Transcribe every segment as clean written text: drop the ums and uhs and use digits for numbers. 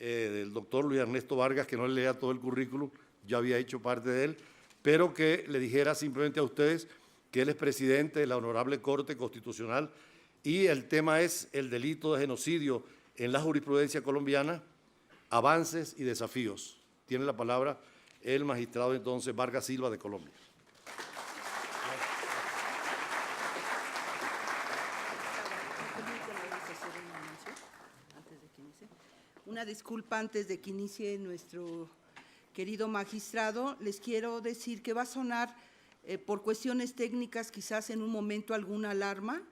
del doctor Luis Ernesto Vargas, que no le lea todo el currículum, ya había hecho parte de él, pero que le dijera simplemente a ustedes que él es presidente de la Honorable Corte Constitucional y el tema es el delito de genocidio en la jurisprudencia colombiana, avances y desafíos. Tiene la palabra el magistrado entonces Vargas Silva de Colombia. Una disculpa antes de que inicie nuestro querido magistrado. Les quiero decir que va a sonar por cuestiones técnicas quizás en un momento alguna alarma.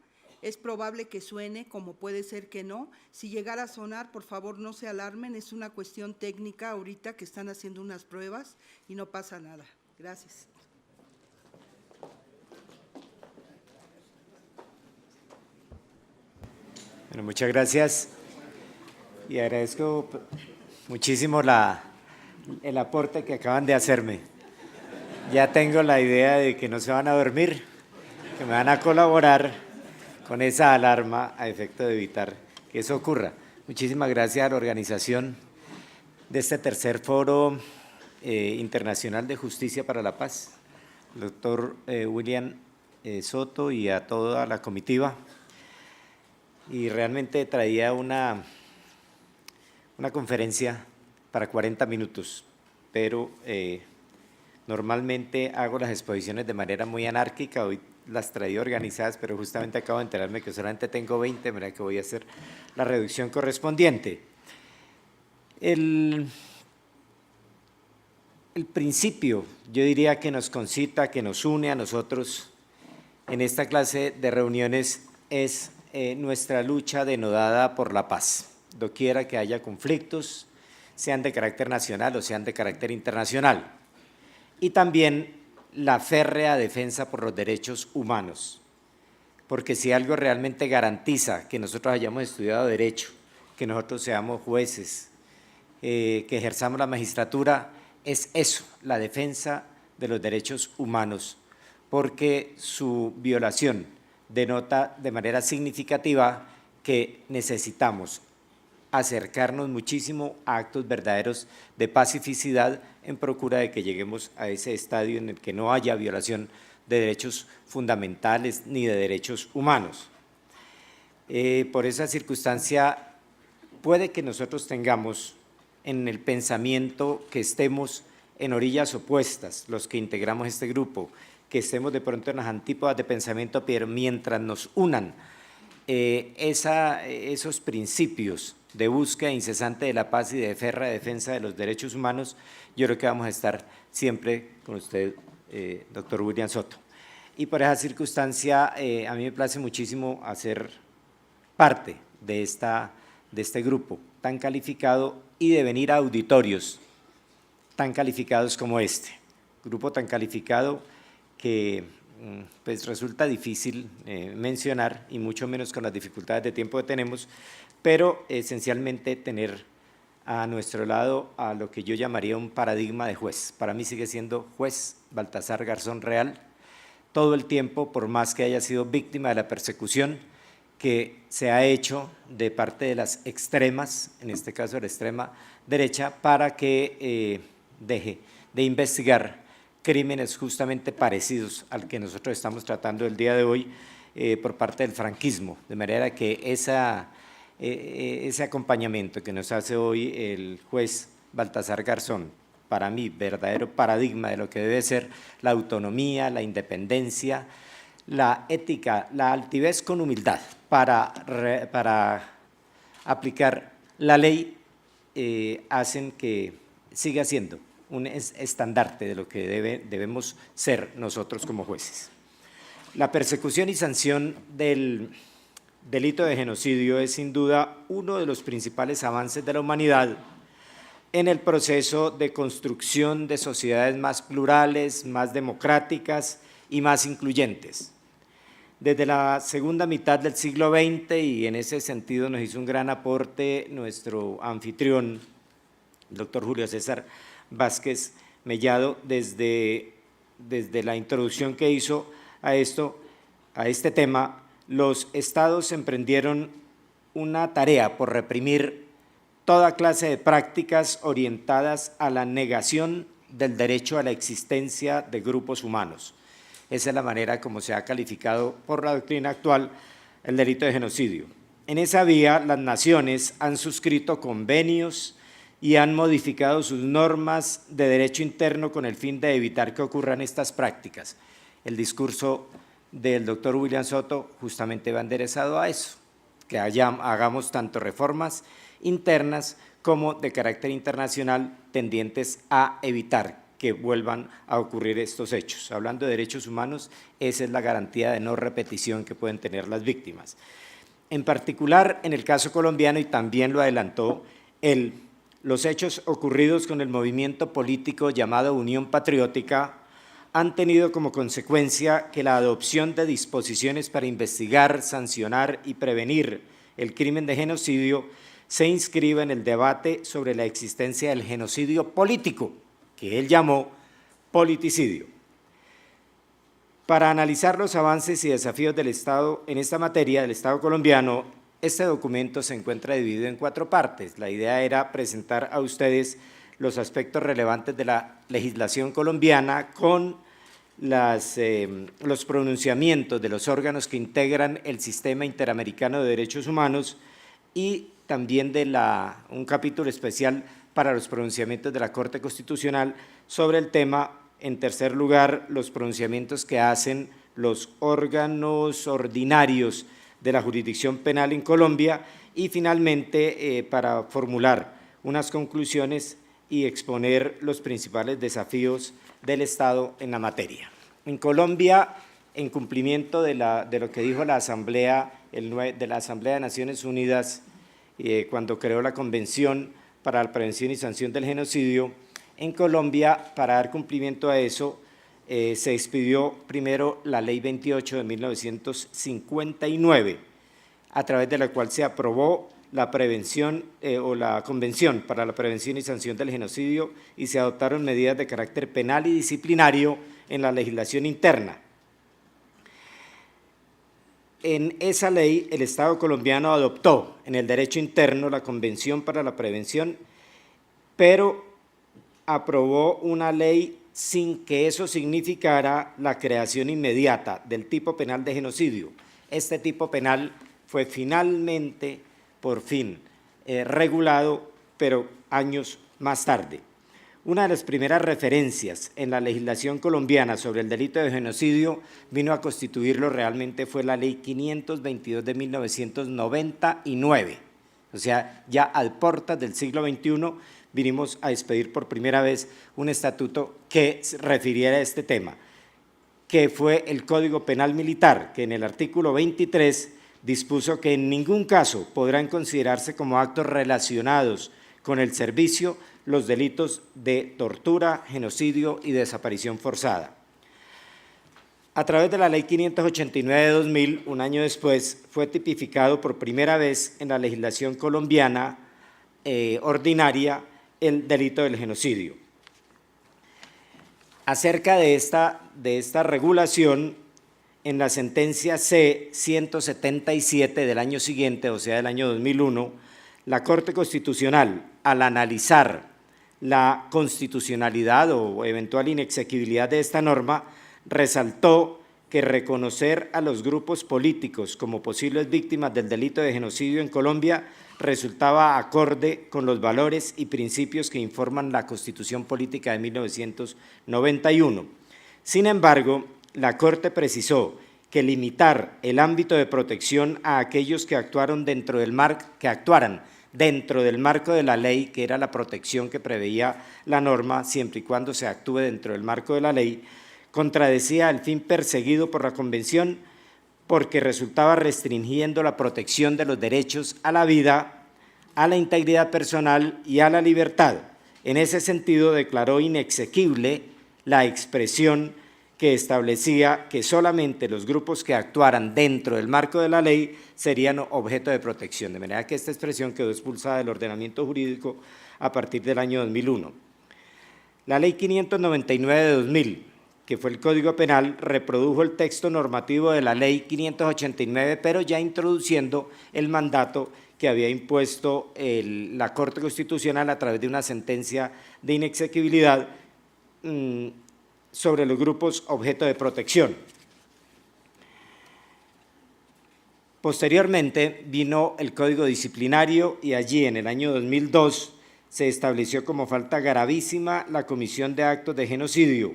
Es probable que suene, como puede ser que no. Si llegara a sonar, por favor no se alarmen, es una cuestión técnica ahorita que están haciendo unas pruebas y no pasa nada. Gracias. Bueno, muchas gracias y agradezco muchísimo el aporte que acaban de hacerme. Ya tengo la idea de que no se van a dormir, que me van a colaborar con esa alarma a efecto de evitar que eso ocurra. Muchísimas gracias a la organización de este tercer foro internacional de justicia para la paz, el doctor William Soto y a toda la comitiva. Y realmente traía una conferencia para 40 minutos, pero normalmente hago las exposiciones de manera muy anárquica, hoy las traía organizadas, pero justamente acabo de enterarme que solamente tengo 20, de manera que voy a hacer la reducción correspondiente. El principio, yo diría que nos concita, que nos une a nosotros en esta clase de reuniones es nuestra lucha denodada por la paz, doquiera que haya conflictos, sean de carácter nacional o sean de carácter internacional, y también la férrea defensa por los derechos humanos, porque si algo realmente garantiza que nosotros hayamos estudiado derecho, que nosotros seamos jueces, que ejerzamos la magistratura, es eso, la defensa de los derechos humanos, porque su violación denota de manera significativa que necesitamos acercarnos muchísimo a actos verdaderos de pacificidad en procura de que lleguemos a ese estadio en el que no haya violación de derechos fundamentales ni de derechos humanos. Por esa circunstancia, puede que nosotros tengamos en el pensamiento que estemos en orillas opuestas, los que integramos este grupo, que estemos de pronto en las antípodas de pensamiento, pero mientras nos unan esos principios de búsqueda incesante de la paz y de férrea defensa de los derechos humanos, yo creo que vamos a estar siempre con usted, doctor William Soto. Y por esa circunstancia, a mí me place muchísimo hacer parte de este grupo tan calificado y de venir a auditorios tan calificados como este, grupo tan calificado que pues resulta difícil mencionar, y mucho menos con las dificultades de tiempo que tenemos, pero esencialmente tener a nuestro lado a lo que yo llamaría un paradigma de juez. Para mí sigue siendo juez Baltasar Garzón Real, todo el tiempo, por más que haya sido víctima de la persecución que se ha hecho de parte de las extremas, en este caso de la extrema derecha, para que deje de investigar crímenes justamente parecidos al que nosotros estamos tratando el día de hoy por parte del franquismo, de manera que ese acompañamiento que nos hace hoy el juez Baltasar Garzón, para mí, verdadero paradigma de lo que debe ser la autonomía, la independencia, la ética, la altivez con humildad para aplicar la ley, hacen que siga siendo un estandarte de lo que debemos ser nosotros como jueces. La persecución y sanción del delito de genocidio es sin duda uno de los principales avances de la humanidad en el proceso de construcción de sociedades más plurales, más democráticas y más incluyentes. Desde la segunda mitad del siglo XX, y en ese sentido nos hizo un gran aporte nuestro anfitrión, el doctor Julio César Vázquez Mellado, desde la introducción que hizo a este tema, los estados emprendieron una tarea por reprimir toda clase de prácticas orientadas a la negación del derecho a la existencia de grupos humanos. Esa es la manera como se ha calificado por la doctrina actual el delito de genocidio. En esa vía, las naciones han suscrito convenios y han modificado sus normas de derecho interno con el fin de evitar que ocurran estas prácticas. El discurso del doctor William Soto justamente va enderezado a eso, que hagamos tanto reformas internas como de carácter internacional tendientes a evitar que vuelvan a ocurrir estos hechos. Hablando de derechos humanos, esa es la garantía de no repetición que pueden tener las víctimas. En particular, en el caso colombiano, y también lo adelantó los hechos ocurridos con el movimiento político llamado Unión Patriótica han tenido como consecuencia que la adopción de disposiciones para investigar, sancionar y prevenir el crimen de genocidio se inscribe en el debate sobre la existencia del genocidio político, que él llamó politicidio. Para analizar los avances y desafíos del Estado en esta materia, del Estado colombiano, este documento se encuentra dividido en 4 partes. La idea era presentar a ustedes los aspectos relevantes de la legislación colombiana con los pronunciamientos de los órganos que integran el Sistema Interamericano de Derechos Humanos y también de un capítulo especial para los pronunciamientos de la Corte Constitucional sobre el tema. En tercer lugar, los pronunciamientos que hacen los órganos ordinarios de la jurisdicción penal en Colombia y finalmente para formular unas conclusiones y exponer los principales desafíos del Estado en la materia. En Colombia, en cumplimiento de lo que dijo la Asamblea de Naciones Unidas cuando creó la Convención para la Prevención y Sanción del Genocidio, en Colombia, para dar cumplimiento a eso, se expidió primero la Ley 28 de 1959, a través de la cual se aprobó la prevención o la Convención para la Prevención y Sanción del Genocidio y se adoptaron medidas de carácter penal y disciplinario en la legislación interna. En esa ley, el Estado colombiano adoptó en el derecho interno la Convención para la Prevención, pero aprobó una ley sin que eso significara la creación inmediata del tipo penal de genocidio. Este tipo penal fue finalmente, por fin, regulado, pero años más tarde. Una de las primeras referencias en la legislación colombiana sobre el delito de genocidio vino a constituirlo realmente fue la Ley 522 de 1999. O sea, ya a puertas del siglo XXI vinimos a expedir por primera vez un estatuto que se refiriera a este tema, que fue el Código Penal Militar, que en el artículo 23 dispuso que en ningún caso podrán considerarse como actos relacionados con el servicio los delitos de tortura, genocidio y desaparición forzada. A través de la Ley 589 de 2000, un año después, fue tipificado por primera vez en la legislación colombiana ordinaria el delito del genocidio. Acerca de esta regulación, en la sentencia C-177 del año siguiente, o sea, del año 2001, la Corte Constitucional, al analizar la constitucionalidad o eventual inexequibilidad de esta norma, resaltó que reconocer a los grupos políticos como posibles víctimas del delito de genocidio en Colombia resultaba acorde con los valores y principios que informan la Constitución Política de 1991. Sin embargo, la Corte precisó que limitar el ámbito de protección a aquellos que actuaran dentro del marco de la ley, que era la protección que preveía la norma, siempre y cuando se actúe dentro del marco de la ley, contradecía el fin perseguido por la Convención porque resultaba restringiendo la protección de los derechos a la vida, a la integridad personal y a la libertad. En ese sentido, declaró inexequible la expresión que establecía que solamente los grupos que actuaran dentro del marco de la ley serían objeto de protección, de manera que esta expresión quedó expulsada del ordenamiento jurídico a partir del año 2001. La Ley 599 de 2000, que fue el Código Penal, reprodujo el texto normativo de la Ley 589, pero ya introduciendo el mandato que había impuesto la Corte Constitucional a través de una sentencia de inexequibilidad sobre los grupos objeto de protección. Posteriormente vino el Código Disciplinario y allí en el año 2002 se estableció como falta gravísima la comisión de actos de genocidio,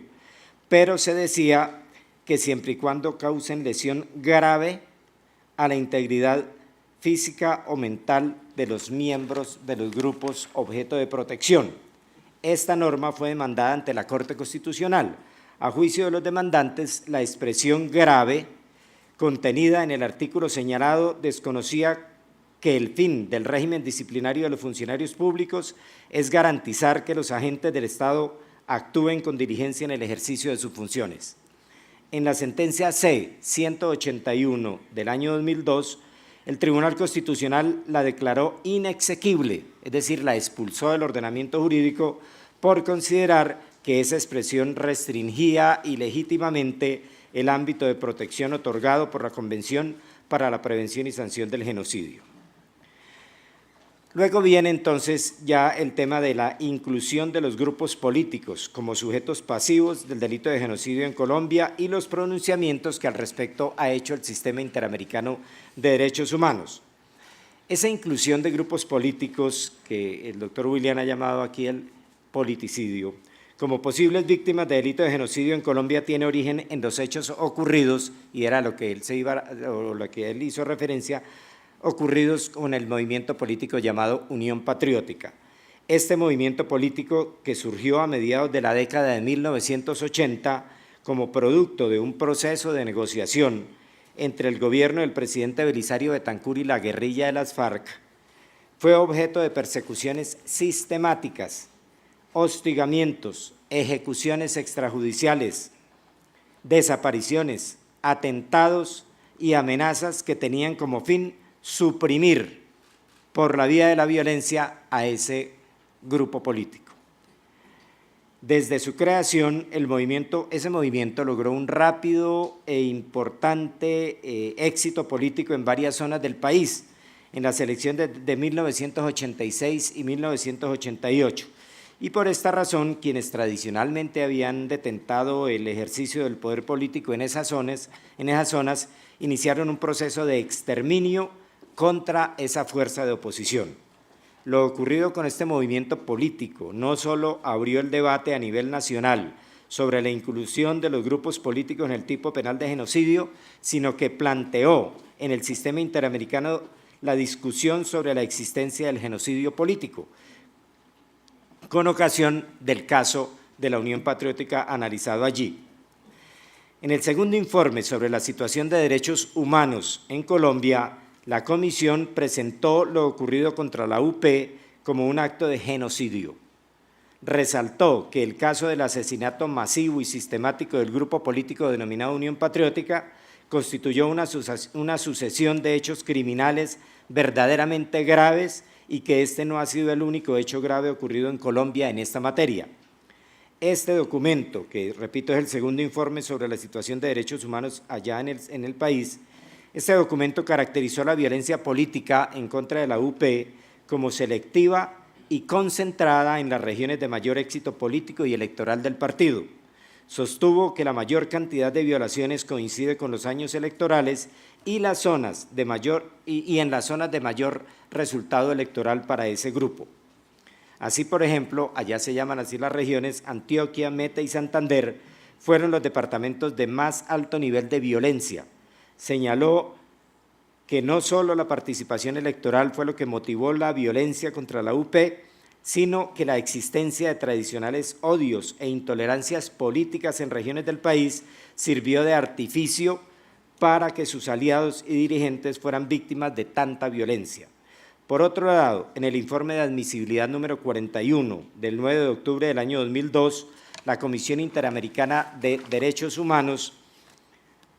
pero se decía que siempre y cuando causen lesión grave a la integridad física o mental de los miembros de los grupos objeto de protección. Esta norma fue demandada ante la Corte Constitucional. A juicio de los demandantes, la expresión grave contenida en el artículo señalado desconocía que el fin del régimen disciplinario de los funcionarios públicos es garantizar que los agentes del Estado actúen con diligencia en el ejercicio de sus funciones. En la sentencia C-181 del año 2002, el Tribunal Constitucional la declaró inexequible, es decir, la expulsó del ordenamiento jurídico por considerar que esa expresión restringía ilegítimamente el ámbito de protección otorgado por la Convención para la Prevención y Sanción del Genocidio. Luego viene entonces ya el tema de la inclusión de los grupos políticos como sujetos pasivos del delito de genocidio en Colombia y los pronunciamientos que al respecto ha hecho el Sistema Interamericano de Derechos Humanos. Esa inclusión de grupos políticos que el doctor William ha llamado aquí el politicidio, como posibles víctimas de delito de genocidio en Colombia tiene origen en los hechos ocurridos, y era lo que él hizo referencia, ocurridos con el movimiento político llamado Unión Patriótica. Este movimiento político que surgió a mediados de la década de 1980 como producto de un proceso de negociación entre el gobierno del presidente Belisario Betancur y la guerrilla de las FARC, fue objeto de persecuciones sistemáticas, hostigamientos, ejecuciones extrajudiciales, desapariciones, atentados y amenazas que tenían como fin suprimir por la vía de la violencia a ese grupo político. Desde su creación, ese movimiento logró un rápido e importante éxito político en varias zonas del país, en las elecciones de 1986 y 1988. Y por esta razón, quienes tradicionalmente habían detentado el ejercicio del poder político en esas zonas iniciaron un proceso de exterminio contra esa fuerza de oposición. Lo ocurrido con este movimiento político no solo abrió el debate a nivel nacional sobre la inclusión de los grupos políticos en el tipo penal de genocidio, sino que planteó en el sistema interamericano la discusión sobre la existencia del genocidio político, con ocasión del caso de la Unión Patriótica analizado allí. En el segundo informe sobre la situación de derechos humanos en Colombia, la Comisión presentó lo ocurrido contra la UP como un acto de genocidio. Resaltó que el caso del asesinato masivo y sistemático del grupo político denominado Unión Patriótica constituyó una sucesión de hechos criminales verdaderamente graves y que este no ha sido el único hecho grave ocurrido en Colombia en esta materia. Este documento, que repito es el segundo informe sobre la situación de derechos humanos allá en el país, este documento caracterizó la violencia política en contra de la UP como selectiva y concentrada en las regiones de mayor éxito político y electoral del partido. Sostuvo que la mayor cantidad de violaciones coincide con los años electorales y en las zonas de mayor resultado electoral para ese grupo. Así, por ejemplo, allá se llaman así las regiones, Antioquia, Meta y Santander, fueron los departamentos de más alto nivel de violencia. Señaló que no solo la participación electoral fue lo que motivó la violencia contra la UP, sino que la existencia de tradicionales odios e intolerancias políticas en regiones del país sirvió de artificio para que sus aliados y dirigentes fueran víctimas de tanta violencia. Por otro lado, en el informe de admisibilidad número 41 del 9 de octubre del año 2002, la Comisión Interamericana de Derechos Humanos,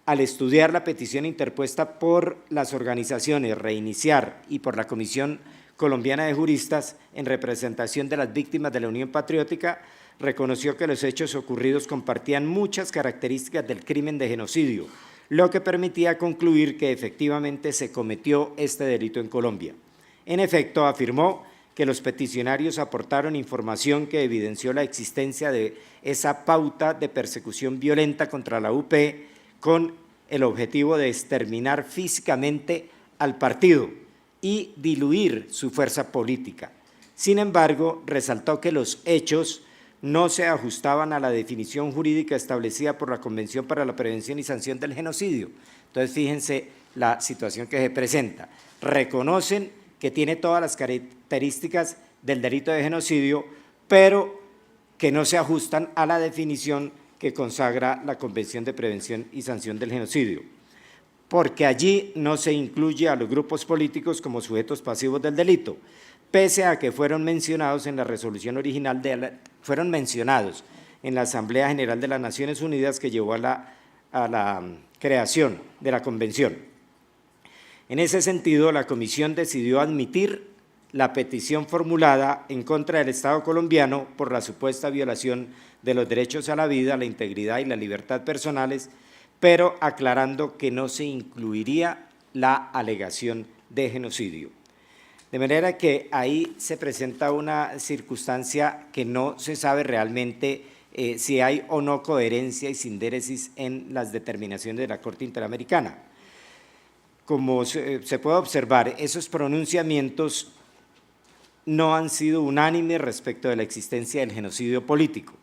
al estudiar la petición interpuesta por las organizaciones Reiniciar y por la Comisión Colombiana de Juristas en representación de las víctimas de la Unión Patriótica, reconoció que los hechos ocurridos compartían muchas características del crimen de genocidio, lo que permitía concluir que efectivamente se cometió este delito en Colombia. En efecto, afirmó que los peticionarios aportaron información que evidenció la existencia de esa pauta de persecución violenta contra la UP con el objetivo de exterminar físicamente al partido y diluir su fuerza política. Sin embargo, resaltó que los hechos no se ajustaban a la definición jurídica establecida por la Convención para la Prevención y Sanción del Genocidio. Entonces, fíjense la situación que se presenta. Reconocen que tiene todas las características del delito de genocidio, pero que no se ajustan a la definición que consagra la Convención de Prevención y Sanción del Genocidio, porque allí no se incluye a los grupos políticos como sujetos pasivos del delito, pese a que fueron mencionados en la resolución original, fueron mencionados en la Asamblea General de las Naciones Unidas que llevó a la creación de la Convención. En ese sentido, la Comisión decidió admitir la petición formulada en contra del Estado colombiano por la supuesta violación de los derechos a la vida, la integridad y la libertad personales, pero aclarando que no se incluiría la alegación de genocidio. De manera que ahí se presenta una circunstancia que no se sabe realmente si hay o no coherencia y sindéresis en las determinaciones de la Corte Interamericana. Como se puede observar, esos pronunciamientos no han sido unánimes respecto de la existencia del genocidio político.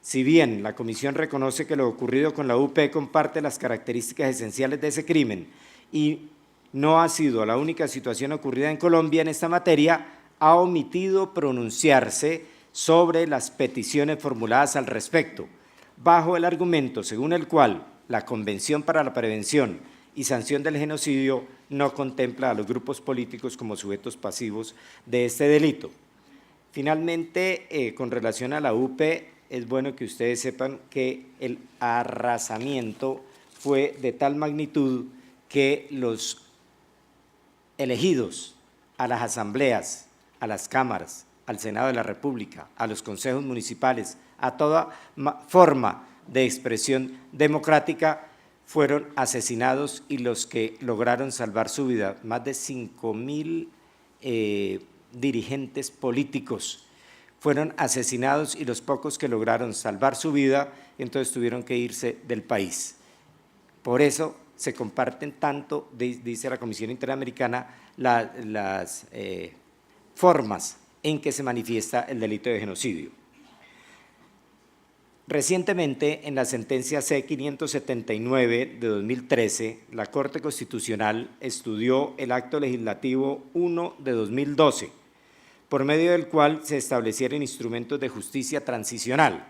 Si bien la Comisión reconoce que lo ocurrido con la UP comparte las características esenciales de ese crimen y no ha sido la única situación ocurrida en Colombia en esta materia, ha omitido pronunciarse sobre las peticiones formuladas al respecto, bajo el argumento según el cual la Convención para la Prevención y Sanción del Genocidio no contempla a los grupos políticos como sujetos pasivos de este delito. Finalmente, con relación a la UP, es bueno que ustedes sepan que el arrasamiento fue de tal magnitud que los elegidos a las asambleas, a las cámaras, al Senado de la República, a los consejos municipales, a toda forma de expresión democrática, fueron asesinados y los que lograron salvar su vida, más de 5.000 dirigentes políticos fueron asesinados y los pocos que lograron salvar su vida, entonces tuvieron que irse del país. Por eso se comparten tanto, dice la Comisión Interamericana, las formas en que se manifiesta el delito de genocidio. Recientemente, en la sentencia C-579 de 2013, la Corte Constitucional estudió el Acto Legislativo 1 de 2012, por medio del cual se establecieron instrumentos de justicia transicional.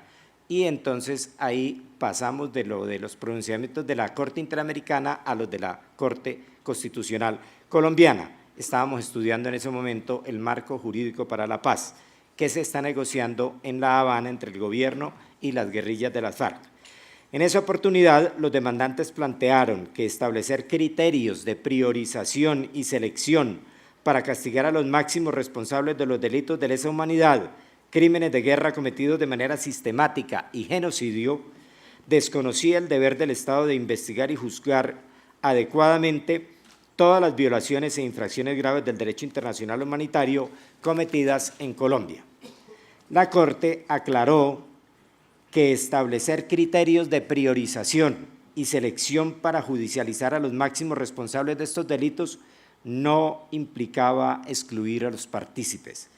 Y entonces ahí pasamos de los pronunciamientos de la Corte Interamericana a los de la Corte Constitucional colombiana. Estábamos estudiando en ese momento el marco jurídico para la paz, que se está negociando en La Habana entre el gobierno y las guerrillas de las FARC. En esa oportunidad, los demandantes plantearon que establecer criterios de priorización y selección para castigar a los máximos responsables de los delitos de lesa humanidad, crímenes de guerra cometidos de manera sistemática y genocidio, desconocía el deber del Estado de investigar y juzgar adecuadamente todas las violaciones e infracciones graves del derecho internacional humanitario cometidas en Colombia. La Corte aclaró que establecer criterios de priorización y selección para judicializar a los máximos responsables de estos delitos no implicaba excluir a los partícipes,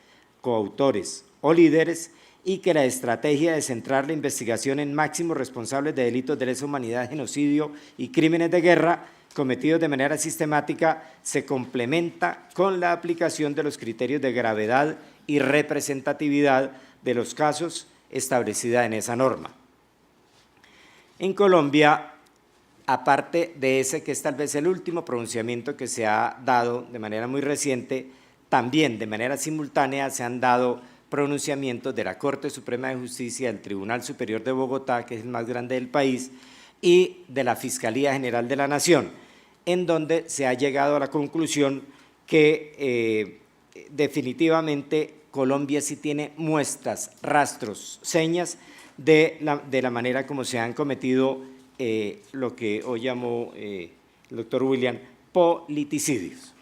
coautores o líderes, y que la estrategia de centrar la investigación en máximos responsables de delitos de lesa humanidad, genocidio y crímenes de guerra cometidos de manera sistemática se complementa con la aplicación de los criterios de gravedad y representatividad de los casos establecida en esa norma. En Colombia, aparte de ese que es tal vez el último pronunciamiento que se ha dado de manera muy reciente, también de manera simultánea se han dado pronunciamientos de la Corte Suprema de Justicia, del Tribunal Superior de Bogotá, que es el más grande del país, y de la Fiscalía General de la Nación, en donde se ha llegado a la conclusión que definitivamente Colombia sí tiene muestras, rastros, señas de la manera como se han cometido lo que hoy llamó el doctor William politicidios.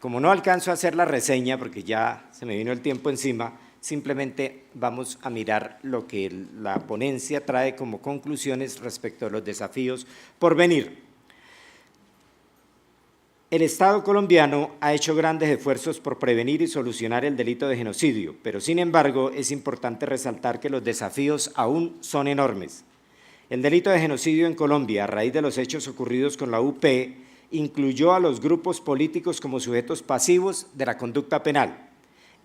Como no alcanzo a hacer la reseña, porque ya se me vino el tiempo encima, simplemente vamos a mirar lo que la ponencia trae como conclusiones respecto a los desafíos por venir. El Estado colombiano ha hecho grandes esfuerzos por prevenir y solucionar el delito de genocidio, pero sin embargo es importante resaltar que los desafíos aún son enormes. El delito de genocidio en Colombia, a raíz de los hechos ocurridos con la UP, incluyó a los grupos políticos como sujetos pasivos de la conducta penal.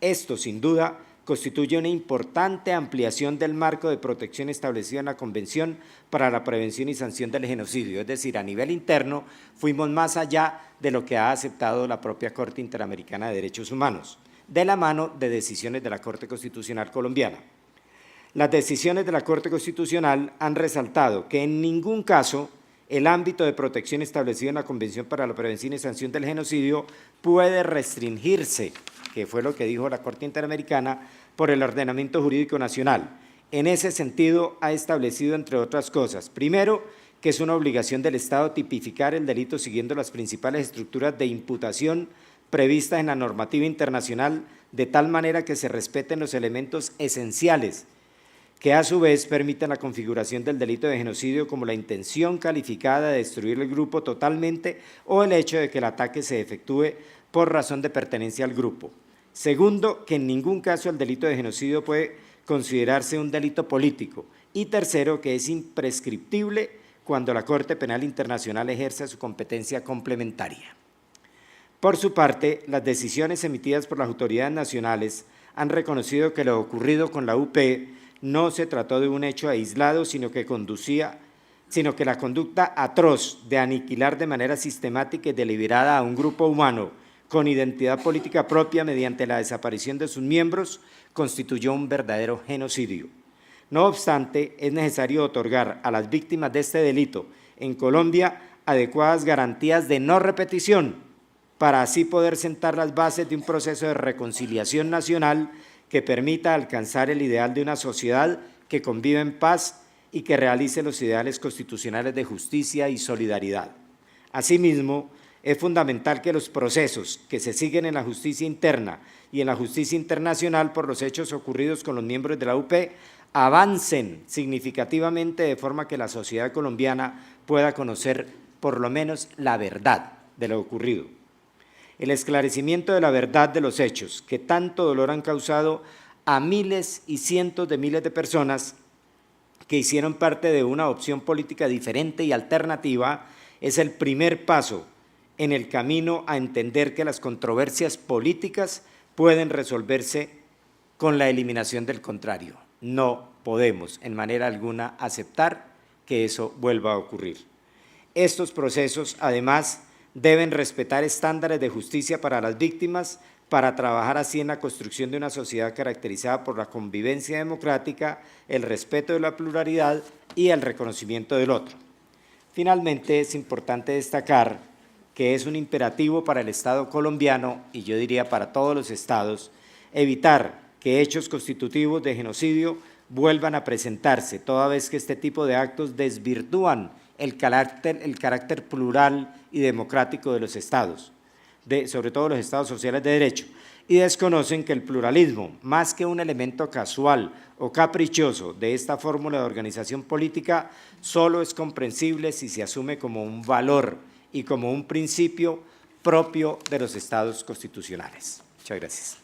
Esto, sin duda, constituye una importante ampliación del marco de protección establecido en la Convención para la Prevención y Sanción del Genocidio, es decir, a nivel interno fuimos más allá de lo que ha aceptado la propia Corte Interamericana de Derechos Humanos, de la mano de decisiones de la Corte Constitucional colombiana. Las decisiones de la Corte Constitucional han resaltado que en ningún caso el ámbito de protección establecido en la Convención para la Prevención y Sanción del Genocidio puede restringirse, que fue lo que dijo la Corte Interamericana, por el ordenamiento jurídico nacional. En ese sentido, ha establecido, entre otras cosas, primero, que es una obligación del Estado tipificar el delito siguiendo las principales estructuras de imputación previstas en la normativa internacional, de tal manera que se respeten los elementos esenciales que a su vez permitan la configuración del delito de genocidio como la intención calificada de destruir el grupo totalmente o el hecho de que el ataque se efectúe por razón de pertenencia al grupo. Segundo, que en ningún caso el delito de genocidio puede considerarse un delito político. Y tercero, que es imprescriptible cuando la Corte Penal Internacional ejerza su competencia complementaria. Por su parte, las decisiones emitidas por las autoridades nacionales han reconocido que lo ocurrido con la UP no se trató de un hecho aislado, sino que la conducta atroz de aniquilar de manera sistemática y deliberada a un grupo humano con identidad política propia mediante la desaparición de sus miembros constituyó un verdadero genocidio. No obstante, es necesario otorgar a las víctimas de este delito en Colombia adecuadas garantías de no repetición para así poder sentar las bases de un proceso de reconciliación nacional que permita alcanzar el ideal de una sociedad que convive en paz y que realice los ideales constitucionales de justicia y solidaridad. Asimismo, es fundamental que los procesos que se siguen en la justicia interna y en la justicia internacional por los hechos ocurridos con los miembros de la UP avancen significativamente de forma que la sociedad colombiana pueda conocer por lo menos la verdad de lo ocurrido. El esclarecimiento de la verdad de los hechos que tanto dolor han causado a miles y cientos de miles de personas que hicieron parte de una opción política diferente y alternativa es el primer paso en el camino a entender que las controversias políticas pueden resolverse con la eliminación del contrario. No podemos en manera alguna aceptar que eso vuelva a ocurrir. Estos procesos, además, deben respetar estándares de justicia para las víctimas para trabajar así en la construcción de una sociedad caracterizada por la convivencia democrática, el respeto de la pluralidad y el reconocimiento del otro. Finalmente, es importante destacar que es un imperativo para el Estado colombiano, y yo diría para todos los estados, evitar que hechos constitutivos de genocidio vuelvan a presentarse, toda vez que este tipo de actos desvirtúan el carácter plural y democrático de los estados, sobre todo los estados sociales de derecho, y desconocen que el pluralismo, más que un elemento casual o caprichoso de esta fórmula de organización política, solo es comprensible si se asume como un valor y como un principio propio de los estados constitucionales. Muchas gracias.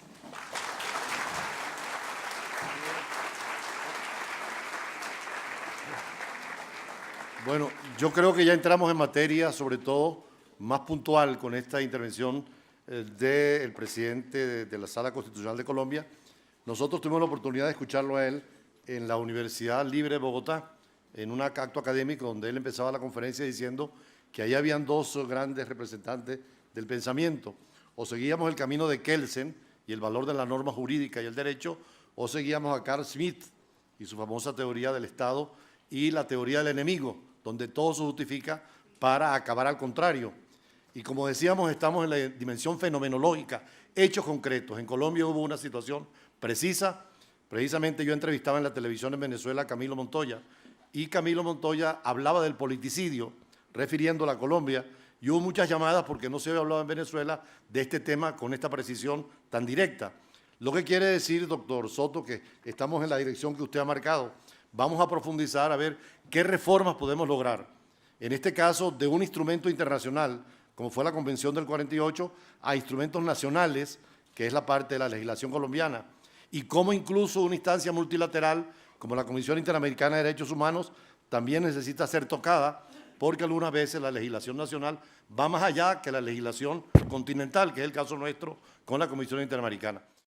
Bueno, yo creo que ya entramos en materia, sobre todo más puntual con esta intervención del presidente de la Sala Constitucional de Colombia. Nosotros tuvimos la oportunidad de escucharlo a él en la Universidad Libre de Bogotá, en un acto académico donde él empezaba la conferencia diciendo que ahí habían dos grandes representantes del pensamiento. O seguíamos el camino de Kelsen y el valor de la norma jurídica y el derecho, o seguíamos a Carl Schmitt y su famosa teoría del Estado y la teoría del enemigo, donde todo se justifica para acabar al contrario. Y como decíamos, estamos en la dimensión fenomenológica, hechos concretos. En Colombia hubo una situación precisa. Precisamente yo entrevistaba en la televisión en Venezuela a Camilo Montoya, y Camilo Montoya hablaba del politicidio, refiriéndolo a Colombia, y hubo muchas llamadas porque no se había hablado en Venezuela de este tema con esta precisión tan directa. Lo que quiere decir, doctor Soto, que estamos en la dirección que usted ha marcado. Vamos a profundizar a ver qué reformas podemos lograr. En este caso, de un instrumento internacional, como fue la Convención del 48, a instrumentos nacionales, que es la parte de la legislación colombiana, y cómo incluso una instancia multilateral, como la Comisión Interamericana de Derechos Humanos, también necesita ser tocada, porque algunas veces la legislación nacional va más allá que la legislación continental, que es el caso nuestro con la Comisión Interamericana.